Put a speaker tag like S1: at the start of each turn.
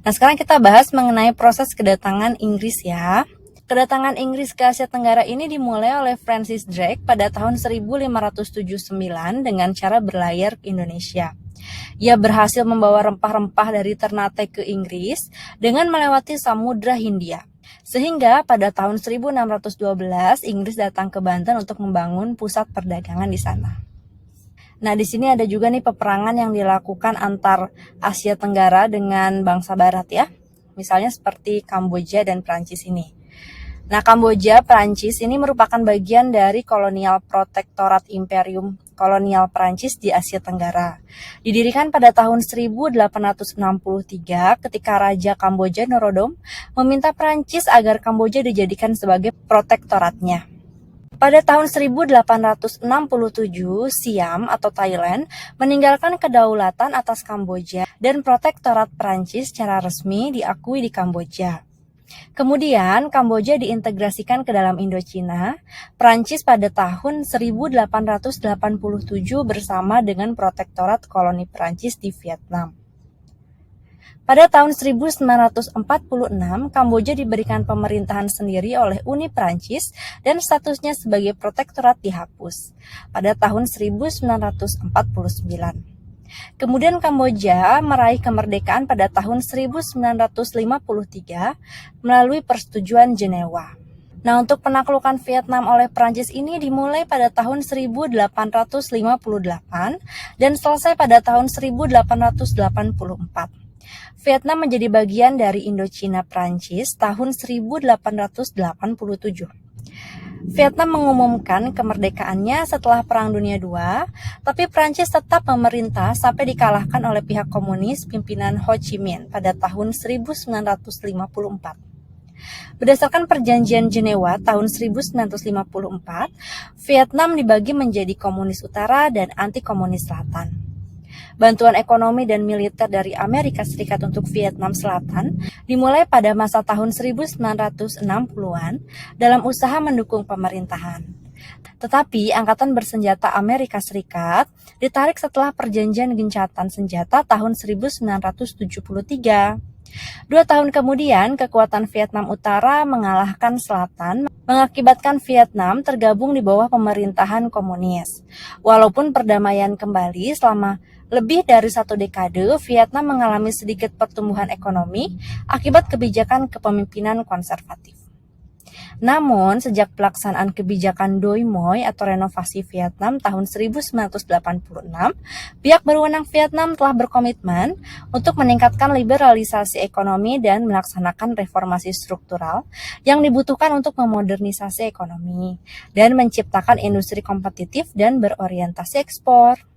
S1: Nah, sekarang kita bahas mengenai proses kedatangan Inggris ya. Kedatangan Inggris ke Asia Tenggara ini dimulai oleh Francis Drake pada tahun 1579 dengan cara berlayar ke Indonesia. Ia berhasil membawa rempah-rempah dari Ternate ke Inggris dengan melewati Samudra Hindia. Sehingga pada tahun 1612 Inggris datang ke Banten untuk membangun pusat perdagangan di sana. Nah, di sini ada juga nih peperangan yang dilakukan antar Asia Tenggara dengan bangsa Barat ya. Misalnya seperti Kamboja dan Prancis ini. Nah, Kamboja, Prancis ini merupakan bagian dari kolonial protektorat Imperium Kolonial Prancis di Asia Tenggara. Didirikan pada tahun 1863 ketika Raja Kamboja Norodom meminta Prancis agar Kamboja dijadikan sebagai protektoratnya. Pada tahun 1867, Siam atau Thailand meninggalkan kedaulatan atas Kamboja dan protektorat Prancis secara resmi diakui di Kamboja. Kemudian, Kamboja diintegrasikan ke dalam Indochina, Prancis pada tahun 1887 bersama dengan protektorat koloni Prancis di Vietnam. Pada tahun 1946, Kamboja diberikan pemerintahan sendiri oleh Uni Prancis dan statusnya sebagai protektorat dihapus pada tahun 1949. Kemudian Kamboja meraih kemerdekaan pada tahun 1953 melalui Persetujuan Jenewa. Nah, untuk penaklukan Vietnam oleh Prancis ini dimulai pada tahun 1858 dan selesai pada tahun 1884. Vietnam menjadi bagian dari Indochina Prancis tahun 1887. Vietnam mengumumkan kemerdekaannya setelah Perang Dunia II, tapi Prancis tetap memerintah sampai dikalahkan oleh pihak komunis pimpinan Ho Chi Minh pada tahun 1954. Berdasarkan Perjanjian Jenewa tahun 1954, Vietnam dibagi menjadi komunis utara dan anti-komunis selatan. Bantuan ekonomi dan militer dari Amerika Serikat untuk Vietnam Selatan dimulai pada masa tahun 1960-an dalam usaha mendukung pemerintahan. Tetapi Angkatan Bersenjata Amerika Serikat ditarik setelah Perjanjian Gencatan Senjata tahun 1973. 2 tahun kemudian, kekuatan Vietnam Utara mengalahkan Selatan, mengakibatkan Vietnam tergabung di bawah pemerintahan komunis. Walaupun perdamaian kembali selama lebih dari 1 dekade, Vietnam mengalami sedikit pertumbuhan ekonomi akibat kebijakan kepemimpinan konservatif. Namun, sejak pelaksanaan kebijakan Doi Moi atau renovasi Vietnam tahun 1986, pihak berwenang Vietnam telah berkomitmen untuk meningkatkan liberalisasi ekonomi dan melaksanakan reformasi struktural yang dibutuhkan untuk memodernisasi ekonomi dan menciptakan industri kompetitif dan berorientasi ekspor.